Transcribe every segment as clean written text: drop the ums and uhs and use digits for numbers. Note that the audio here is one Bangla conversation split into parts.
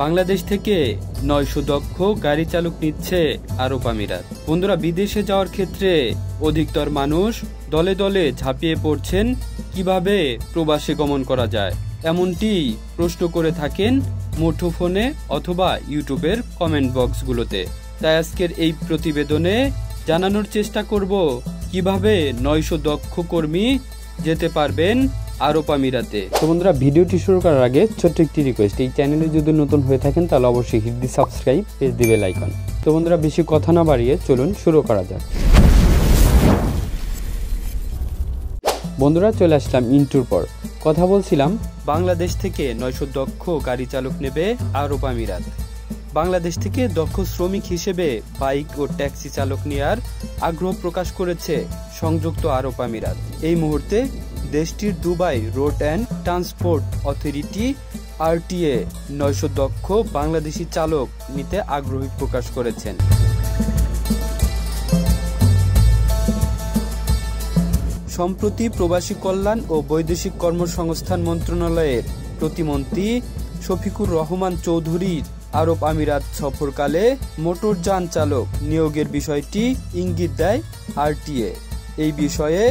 বাংলাদেশ থেকে 900 দক্ষ গাড়ি চালক নিচ্ছে আরব আমিরাত। বন্ধুরা, বিদেশে যাওয়ার ক্ষেত্রে অধিকতর মানুষ দলে দলে ঝাঁপিয়ে পড়ছেন কিভাবে প্রবাসে গমন করা যায়, এমনটি প্রশ্ন করে থাকেন মুঠোফোনে অথবা ইউটিউবের কমেন্ট বক্সগুলোতে। তাই আজকের এই প্রতিবেদনে জানানোর চেষ্টা করব কিভাবে 900 দক্ষ কর্মী যেতে পারবেন আরব আমিরাতে। তো বন্ধুরা, ভিডিওটি শুরু করার আগে ছোট্ট একটি রিকোয়েস্ট, এই চ্যানেলে যদি নতুন হয়ে থাকেন তাহলে অবশ্যই hit the subscribe, page the bell icon. তো বন্ধুরা, বেশি কথা না বাড়িয়ে চলুন শুরু করা যাক। বন্ধুরা, চলে আসলাম ইন্ট্রোর পর। কথা বলছিলাম বাংলাদেশ থেকে 900 দক্ষ গাড়ি চালক নেবে আরব আমিরাত। বাংলাদেশ থেকে দক্ষ শ্রমিক হিসেবে বাইক ও ট্যাক্সি চালক নেওয়ার আগ্রহ প্রকাশ করেছে সংযুক্ত আরব আমিরাত। এই মুহূর্তে দেশটির Dubai road and transport authority RTA 900 দক্ষ বাংলাদেশি চালক নিতে আগ্রহী প্রকাশ করেছেন। সম্প্রতি প্রবাসী কল্যাণ ও বৈদেশিক কর্মসংস্থান মন্ত্রণালয়ের প্রতিমন্ত্রী শফিকুর রহমান চৌধুরীর আরব আমিরাত সফরকালে মোটরযান চালক নিয়োগের বিষয়টি ইঙ্গিত দেয় RTA। এই বিষয়ে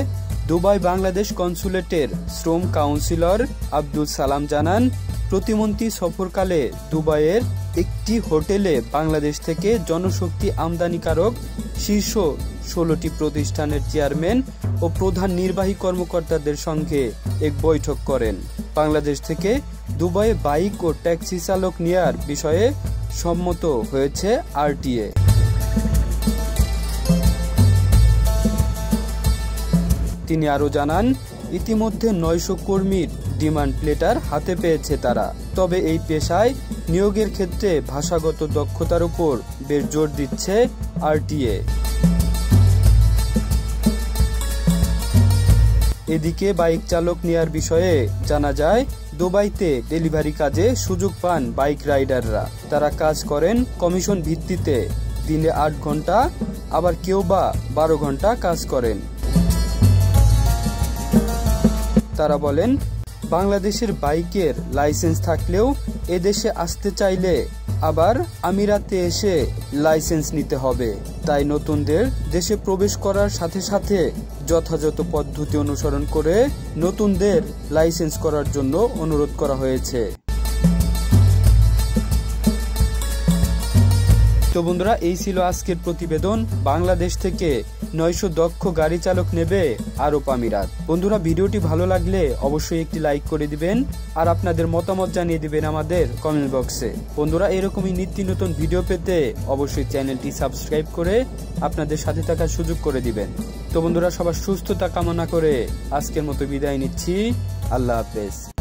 দুবাই বাংলাদেশ কনসুলেটের শ্রম কাউন্সিলর আব্দুল সালাম জানান, প্রতিমন্ত্রী সফরকালে দুবাইয়ের একটি হোটেলে বাংলাদেশ থেকে জনশক্তি আমদানিকারক শীর্ষ 16টি প্রতিষ্ঠানের চেয়ারম্যান ও প্রধান নির্বাহী কর্মকর্তাদের সঙ্গে এক বৈঠক করেন। বাংলাদেশ থেকে দুবাইয়ে বাইক ও ট্যাক্সি চালক নেওয়ার বিষয়ে সম্মত হয়েছে RTA। তিনি আরও জানান, ইতিমধ্যে 900 কর্মীর ডিমান্ড লেটার হাতে পেয়েছে তারা। তবে এই পেশায় নিয়োগের ক্ষেত্রে ভাষাগত দক্ষতার উপর বেশ জোর দিচ্ছে RTA। এদিকে বাইক চালক নেওয়ার বিষয়ে জানা যায়, দুবাইতে ডেলিভারি কাজে সুযোগ পান বাইক রাইডাররা। তারা কাজ করেন কমিশন ভিত্তিতে, দিনে 8 ঘন্টা, আবার কেউ বা 12 ঘন্টা কাজ করেন। তারা বলেন, বাংলাদেশের বাইকের লাইসেন্স থাকলেও এদেশে আসতে চাইলে আবার আমিরাতে এসে লাইসেন্স নিতে হবে। তাই নতুনদের দেশে প্রবেশ করার সাথে সাথে যথাযথ পদ্ধতি অনুসরণ করে নতুনদের লাইসেন্স করার জন্য অনুরোধ করা হয়েছে। তো বন্ধুরা, এই ছিল আজকের প্রতিবেদন। বাংলাদেশ থেকে 900 দক্ষ গাড়ি চালক নেবে আরব আমিরাত। বন্ধুরা, ভিডিওটি ভালো লাগলে অবশ্যই একটি লাইক করে দিবেন আর আপনাদের মতামত জানিয়ে দিবেন আমাদের কমেন্ট বক্সে। বন্ধুরা, এরকমই নিত্য নতুন ভিডিও পেতে অবশ্যই চ্যানেলটি সাবস্ক্রাইব করে আপনাদের সাথে থাকার সুযোগ করে দিবেন। তো বন্ধুরা, সবার সুস্থতা কামনা করে আজকের মতো বিদায় নিচ্ছি। আল্লাহ হাফেজ।